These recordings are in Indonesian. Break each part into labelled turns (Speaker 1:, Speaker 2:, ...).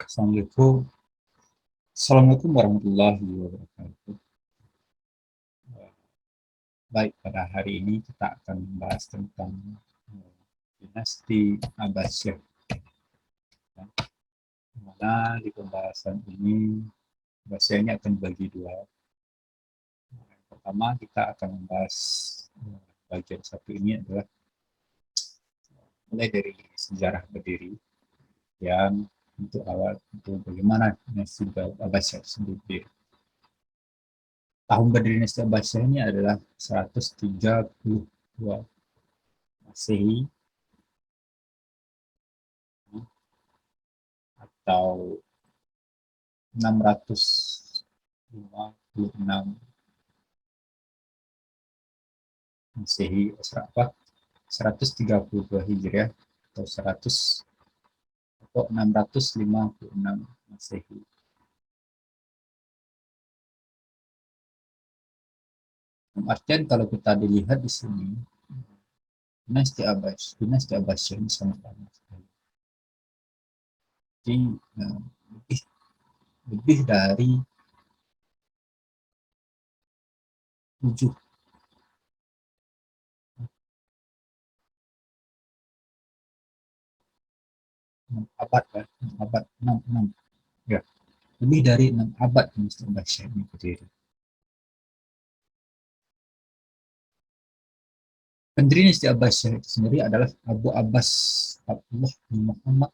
Speaker 1: Assalamualaikum. Assalamualaikum warahmatullahi wabarakatuh. Baik, pada hari ini kita akan membahas tentang dinasti Abbasiyah. Mana di pembahasan ini Abbasiyah ini akan dibagi dua. Yang pertama kita akan membahas bagian satu ini adalah mulai dari sejarah berdiri yang untuk awal untuk bagaimana dinasti Abbasiyah tersebut berdiri. Tahun berdiri dinasti Abbasiyah ini adalah 132 Masehi atau 656 Masehi, 132 Hijriah atau 656 Masehi. Artian kalau kita dilihat di sini, dinasti Abbasiyah ini sangat lama sekali. Jadi lebih, lebih dari 7 abad kan, 6 ya, lebih dari 6 abad dinasti Abbasiyah ini berdiri. Pendiri dinasti Abbasiyah itu sendiri adalah Abu Abbas Abdullah bin Muhammad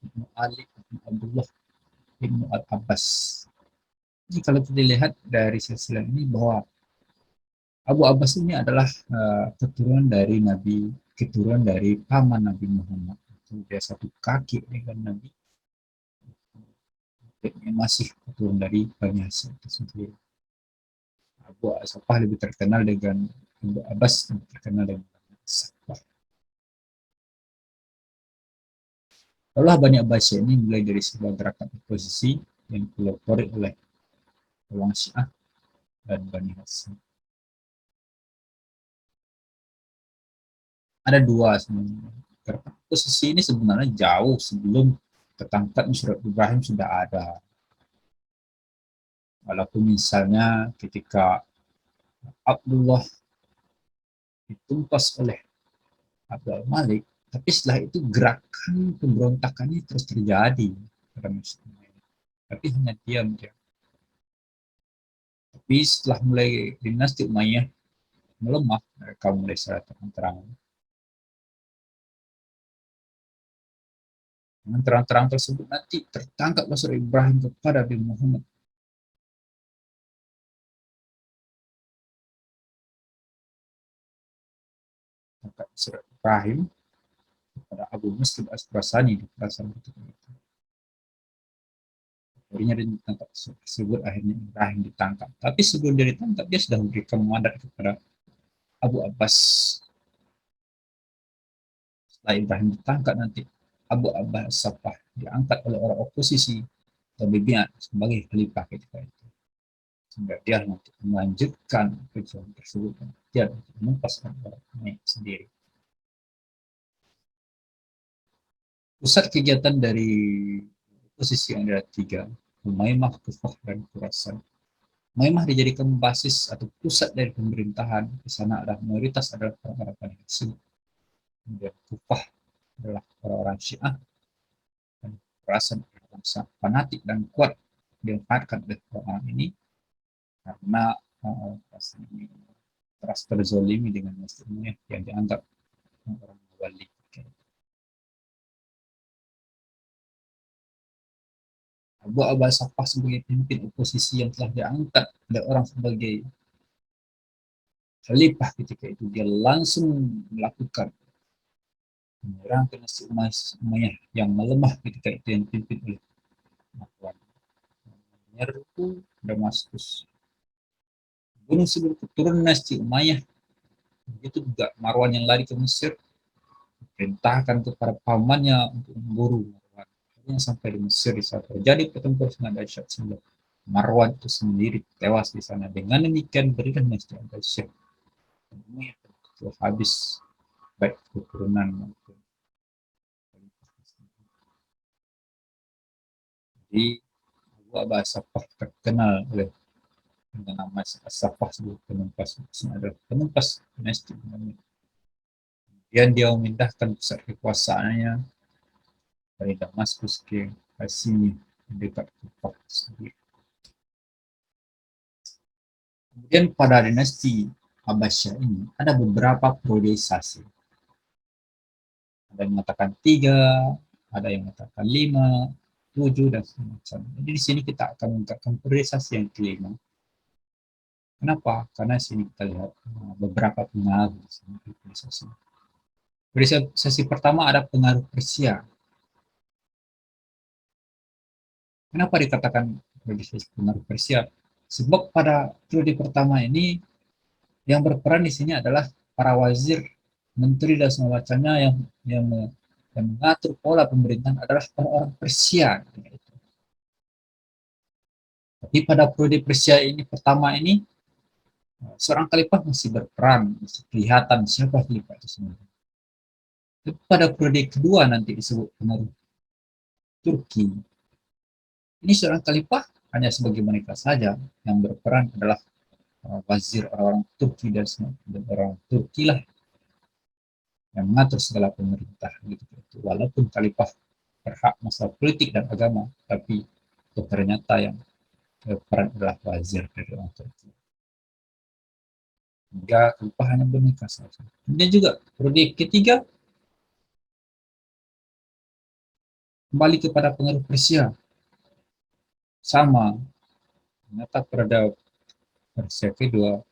Speaker 1: bin Ali bin Abdullah bin Al-Abbas. Jadi kalau kita lihat dari silsilah ini bahwa Abu Abbas ini adalah keturunan dari paman Nabi Muhammad. Dia satu kaki dengan Nabi, dia masih keturunan dari Bani Hasyim itu sendiri. Abu Asafah lebih terkenal dengan Abu Abbas, lebih terkenal dengan Asafah. Lalu Bani Abbas ini mulai dari sebuah gerakan oposisi yang dipelopori oleh orang Syiah dan Bani Hasyim. Ada dua sebenarnya. Posisi ini sebenarnya jauh sebelum ketangkap surat Ibrahim sudah ada. Walaupun misalnya ketika Abdullah ditumpas oleh Abdul Malik, tapi setelah itu gerakan pemberontakannya terus terjadi pada muslimnya. Tapi hanya diam dia. Tapi setelah mulai dinasti Umayyah melemah, mereka mulai secara terang-terang. Dengan terang-terang tersebut nanti tertangkap surat Ibrahim kepada Nabi Muhammad. Tangkap surat Ibrahim kepada Abu Muslim As-Brasani di perasaan itu. Akhirnya dia ditangkap tersebut, akhirnya Ibrahim ditangkap. Tapi sebelum dia ditangkap, dia sudah memberikan mandat kepada Abu Abbas. Setelah Ibrahim ditangkap nanti, Abu Abbas Safah diangkat oleh orang oposisi Tabi'iyah sebagai khalifah ketika itu. Sehingga dia nanti melanjutkan perjuangan tersebut. Dia menempaskan orang sendiri. Pusat kegiatan dari posisi yang ada tiga, Umaymah, Kufah, dan Khurasan. Umaymah dijadikan basis atau pusat dari pemerintahan. Di sana adalah mayoritas adalah orang-orang Bani Hasyim. Kemudian Kufah adalah orang-orang Syiah, dan Khurasan adalah fanatik dan kuat diangkatkan oleh orang ini karena ini teras terzolimi dengan muslimnya yang dianggap orang wali. Abu Abbas Safah sebagai pemimpin oposisi yang telah diangkat oleh orang sebagai khalifah ketika itu, dia langsung melakukan menyerang dinasti Umayyah yang melemah ketika itu yang dipimpin oleh Marwan. Menyerbu Damaskus, bunuh seluruh keturunan dinasti Umayyah. Begitu juga Marwan yang lari ke Mesir, perintahkan kepada pamannya untuk memburu Marwan. Akhirnya sampai di Mesir di saat terjadi pertempuran sangat dahsyat sehingga Marwan itu sendiri tewas di sana. Dengan demikian berilah dinasti Abbasiyah itu habis, baik keturunan maupun Jadi Abu Abbas Safah terkenal oleh dengan nama Safah sebagai penumpas, maksudnya adalah penumpas dinasti Umayyah. Kemudian dia memindahkan pusat kekuasaannya dari Damaskus ke Hasimi dekat Kufah sendiri. Kemudian pada dinasti Abbasiyah ini ada beberapa periodisasi. Ada yang mengatakan 3, ada yang mengatakan 5, 7, dan semacam. Jadi di sini kita akan mengatakan periodisasi yang kelima. Kenapa? Karena sini kita lihat beberapa pengaruh di sini periodisasi. Periodisasi pertama ada pengaruh Persia. Kenapa dikatakan periodisasi pengaruh Persia? Sebab pada periode pertama ini yang berperan di sini adalah para wazir, menteri dan semacamnya yang yang mengatur pola pemerintahan adalah orang-orang Persia. Tapi pada periode Persia ini pertama ini seorang khalifah masih berperan, masih kelihatan siapa khalifah itu sebenarnya. Tapi pada periode kedua nanti disebut pengaruh Turki. Ini seorang khalifah hanya sebagai boneka saja, yang berperan adalah wazir orang Turki dan orang Turki lah yang mengatur segala pemerintah gitu. Walaupun khalifah berhak masalah politik dan agama, tapi ternyata yang berperan adalah wazir dari orang Turki. Hingga khalifah hanya boneka saja. Kemudian juga periode ketiga kembali kepada pengaruh Persia. Sama, ternyata pada Persia kedua,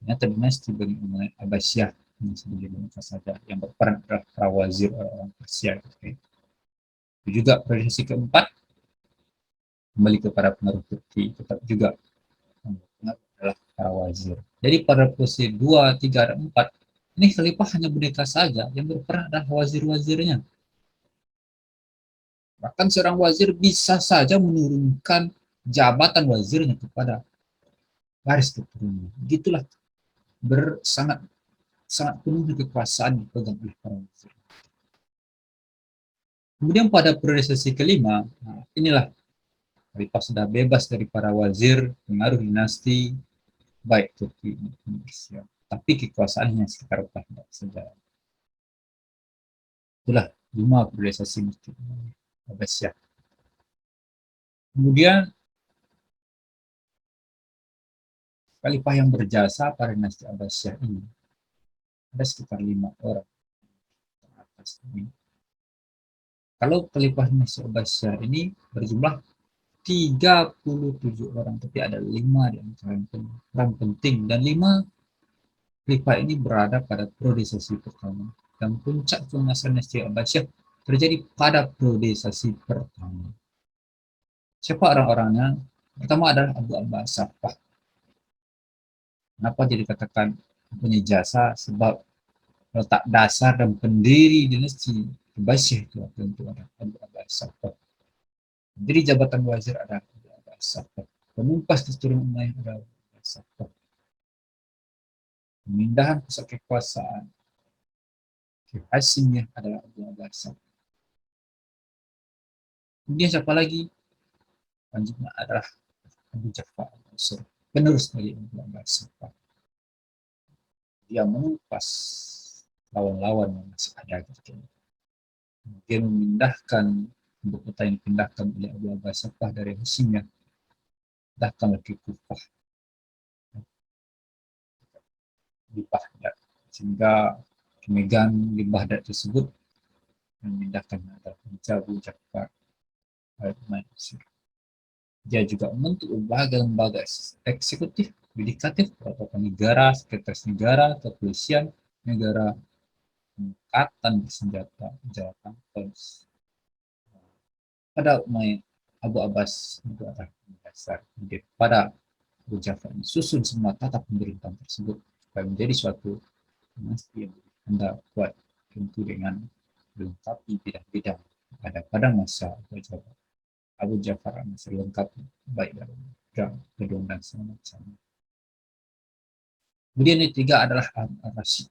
Speaker 1: ternyata dinasti Bani Umayyah Abbasiyah yang sebagai boneka saja, yang berperan adalah para wazir orang Persia. Itu juga periode keempat kembali kepada pengaruh Turki, tetap juga pengaruh adalah para wazir. Jadi pada posisi 2, 3, dan 4, ini khalifah hanya boneka saja, yang berperan adalah wazir-wazirnya. Bahkan seorang wazir bisa saja menurunkan jabatan wazirnya kepada garis keturunan. Begitulah sangat sangat penuh kekuasaan yang dipegang oleh para wazir. Kemudian pada periodisasi kelima, inilah khalifah sudah bebas dari para wazir, pengaruh dinasti, baik Turki maupun Persia. Tapi kekuasaannya sekitar 14 saja. Itulah 5 periodisasi Masjid Abbasiyah. Kemudian khalifah yang berjasa pada dinasti Abbasiyah ini ada sekitar 5 orang atas ini. Kalau khalifah dinasti Abbasiyah ini berjumlah 37 orang, tapi ada 5 di antara yang peran penting, dan 5 khalifah ini berada pada periodisasi pertama. Dan puncak penguasaan dinasti Abbasiyah terjadi pada periodisasi pertama. Siapa orang-orangnya? Pertama adalah Abu Abbas Safah. Kenapa jadi katakan punya jasa? Sebab letak dasar dan pendiri dinasti Abbasiyah itu tentu ada Abu Abbas Safah. Jadi jabatan wazir ada Abu Abbas Safah. Penumpas keturunan Umayyah ada Abu Abbas Safah. Pemindahan pusat kekuasaan ke Hasimiyah adalah Abu Abbas Safah. Kemudian siapa lagi? Selanjutnya adalah Abu Ja'far al-Mansur, penerus dari Abu Abbas Safah. Dia menumpas lawan-lawan yang masih ada ketika itu. Kemudian memindahkan ibu kota yang dipindahkan oleh Abu Abbas Safah dari Hasimiyah, datang ke Kufah di Baghdad, sehingga kemegahan di Baghdad tersebut memindahkan adalah Abu Ja'far al-Mansur. Dia juga membentuk lembaga-lembaga eksekutif, yudikatif, beberapa negara, sekretaris negara, kepolisian, negara, angkatan bersenjata, jawatan pers. Pada Abu Abbas itu adalah dasar pada Abu Ja'far susun semua tata pemerintahan tersebut supaya menjadi suatu dinasti yang anda kuat, tentu dengan melengkapi bidang-bidang pada masa Abu Ja'far masih lengkap baik dalam gedung dan semacam. Kemudian yang ketiga adalah Al-Rashid.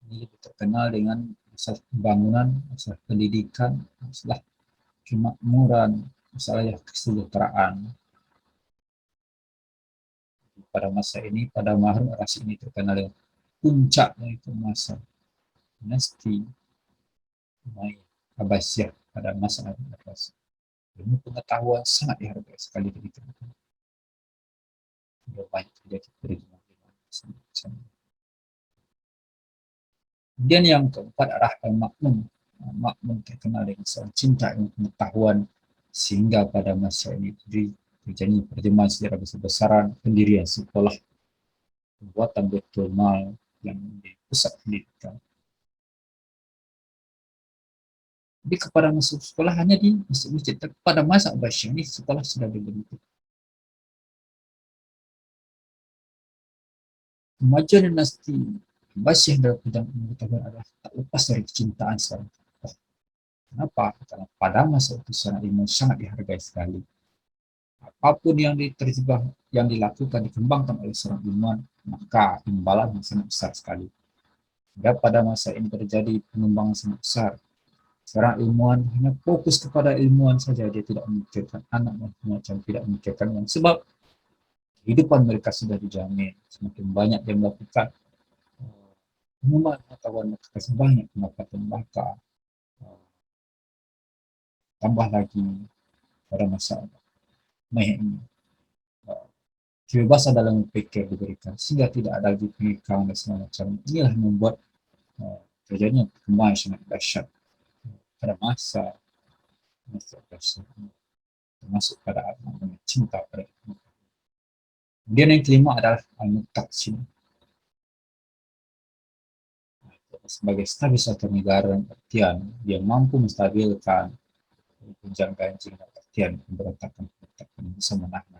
Speaker 1: Ini lebih terkenal dengan masalah pembangunan, masalah pendidikan, masalah kemakmuran, misalnya kesejahteraan. Pada masa ini, pada Harun al-Rasyid ini terkenal dengan puncaknya itu masa dinasti Umayyah Abbasiyah pada masa Harun al-Rasyid. Ilmu pengetahuan sangat dihargai sekali begitu. Banyak terjadi perjuangan. Kemudian yang keempat adalah al-Ma'mun. Al-Ma'mun terkenal dengan seorang cinta ilmu pengetahuan sehingga pada masa ini terjadi perjemahan sejarah besar-besaran, pendirian sekolah, pembuatan Baitul Mal yang menjadi pusat pendidikan. Jadi kepada masuk sekolah hanya di masjid-masjid. Pada masa Abbasiyah ini sekolah sudah dibentuk. Kemajuan dinasti Abbasiyah dalam bidang pengetahuan adalah tak lepas dari kecintaan seorang tokoh. Kenapa? Karena pada masa itu seorang ilmu sangat dihargai sekali. Apapun yang diterjebak, yang dilakukan, dikembangkan oleh seorang ilmuwan, maka imbalan sangat besar sekali. Dan pada masa ini terjadi pengembangan sangat besar. Seorang ilmuwan hanya fokus kepada ilmuwan saja, dia tidak memikirkan anak macam tidak memikirkan uang. Sebab kehidupan mereka sudah dijamin. Semakin banyak yang melakukan pengembangan pengetahuan mereka, sebanyak pendapatan mereka. Tambah lagi pada masa ini kebebasan dalam berpikir diberikan sehingga tidak ada lagi pengikaran dan segala macam. Inilah membuat terjadinya perkembangan sangat dahsyat pada masa dahsyat, termasuk pada cinta pada ilmu. Kemudian yang kelima adalah al-muttaqin, sebagai stabilisator negara dan artian dia mampu menstabilkan gonjang ganjing dan artian pemberontakan yang bisa menahan.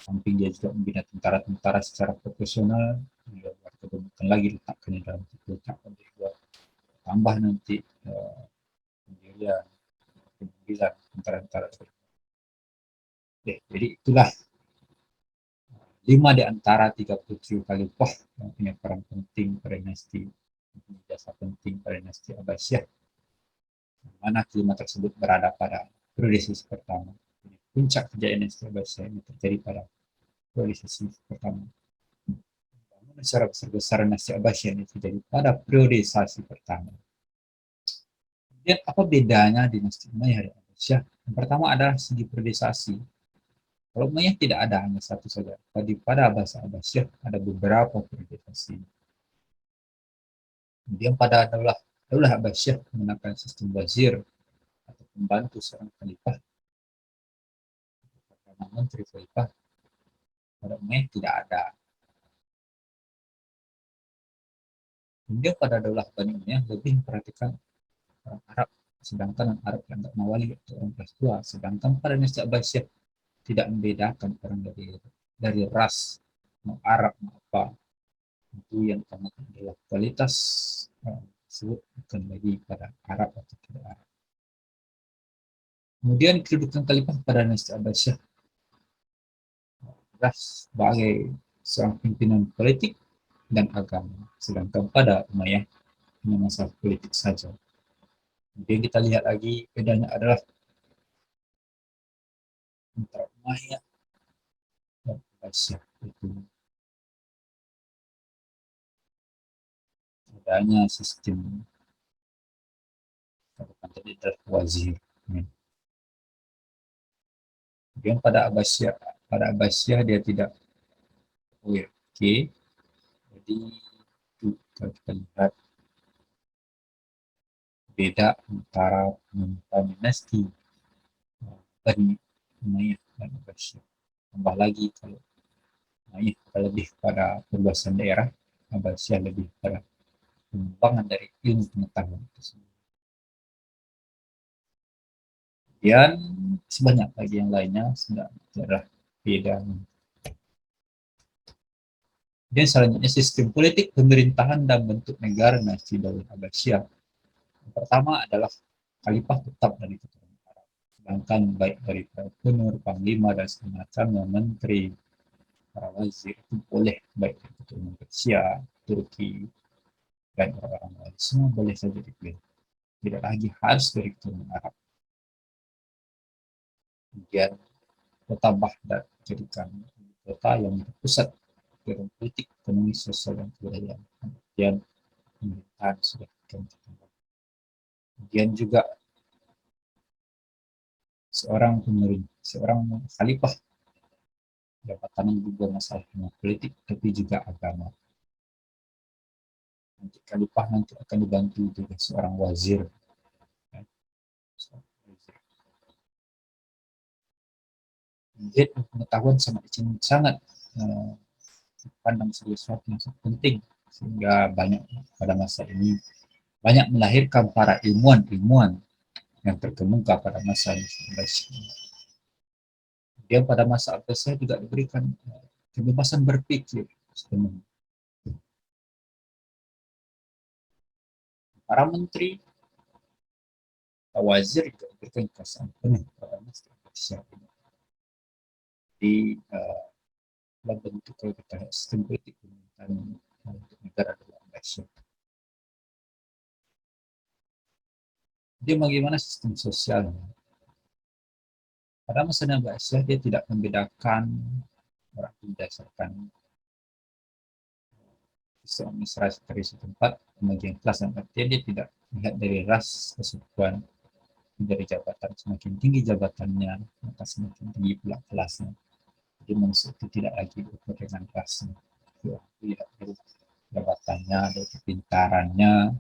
Speaker 1: Samping dia juga membina tentara-tentara secara profesional, dia bukan lagi letakkan dalam letakkan dia tambah nanti pendirian pemilihan tentara-tentara. Jadi itulah 5 di antara 37 khalifah yang punya peran penting pada dinasti, jasa penting pada dinasti Abbasiyah, mana kelima tersebut berada pada periode pertama. Jadi, puncak kejayaan dinasti Abbasiyah ini terjadi pada periode pertama. Secara besar-besaran dinasti Abbasiyah ini terjadi pada periodisasi pertama. Kemudian apa bedanya dinasti Umayyah dan Abbasiyah? Yang pertama adalah segi periodisasi. Kalau Umayyah tidak ada, hanya satu saja. Pada bahasa Abbasiyah ada beberapa periodisasi. Kemudian pada Daulah Abbasiyah menggunakan sistem wazir atau pembantu seorang khalifah, karena menteri khalifah. Pada Umayyah tidak ada. Kemudian pada Daulah Bani Umayyah lebih memperhatikan orang Arab, sedangkan orang Arab yang tak mawali atau orang kelas tua. Sedangkan pada dinasti Abbasiyah tidak membedakan orang dari ras, mau Arab mau apa. Itu yang utamakan adalah kualitas tersebut, bukan lagi pada Arab atau tidak Arab. Kemudian kedudukan khalifah pada dinasti Abbasiyah adalah sebagai seorang pimpinan politik dan agama, sedangkan pada Umayyah hanya masalah politik saja. Kemudian kita lihat lagi bedanya adalah antara Umayyah dan Abbasiyah, itu adanya sistem tadi wazir. Kemudian pada Abbasiyah dia tidak OFK, jadi itu kita lihat beda antara pemerintahan dinasti Bani Umayyah dan Abbasiyah. Tambah lagi kalau Umayyah lebih pada perluasan daerah, Abbasiyah lebih pada pengembangan dari ilmu pengetahuan tersebut. Dan sebanyak lagi yang lainnya sudah adalah beda. Dan selanjutnya sistem politik, pemerintahan dan bentuk negara dinasti Daulah Abbasiyah. Yang pertama adalah khalifah tetap dari keturunan Arab. Sedangkan baik dari gubernur, panglima dan semacamnya, menteri, para wazir itu boleh baik dari keturunan Persia, Turki, dan orang-orang lain, semua boleh saja dipilih. tidak lagi harus dari keturunan Arab. Kemudian kota Baghdad dijadikan kota yang berpusat dalam politik, ekonomi, sosial, dan kebudayaan. Kemudian pemerintahan sudah diganti. Kemudian juga seorang khalifah, jabatan juga masalah politik, tapi juga agama. Nanti khalifah nanti akan dibantu juga seorang wazir. Jadi pengetahuan sangat dipandang sebagai sesuatu yang sangat penting, sehingga banyak pada masa ini banyak melahirkan para ilmuwan yang terkemuka pada masa ini. Dia pada masa Abbasiyah juga diberikan kebebasan berpikir sepenuhnya. Para menteri, wazir juga diberikan kekuasaan penuh pada masa Abbasiyah ini. Di dalam bentuk kalau kita lihat sistem politik pemerintahan untuk negara dalam Abbasiyah. Dia bagaimana sistem sosialnya? Pada masa Abbasiyah dia tidak membedakan orang berdasarkan sistem administrasi dari setempat, pembagian kelas, dan artinya dia tidak melihat dari ras, kesukuan, dari jabatan. Semakin tinggi jabatannya, maka semakin tinggi pula kelasnya. Jadi manusia itu tidak lagi berukur dengan rasnya. Lihat dari jabatannya, dari kepintarannya.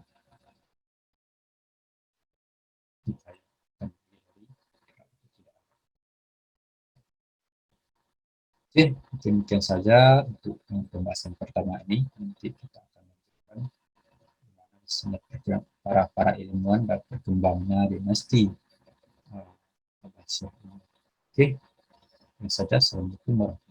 Speaker 1: Oke, mungkin saja untuk pembahasan pertama ini. Nanti kita akan lanjutkan para ilmuwan dan berkembangnya dinasti. Oke, ini saja. Assalamualaikum warahmatullahi wabarakatuh.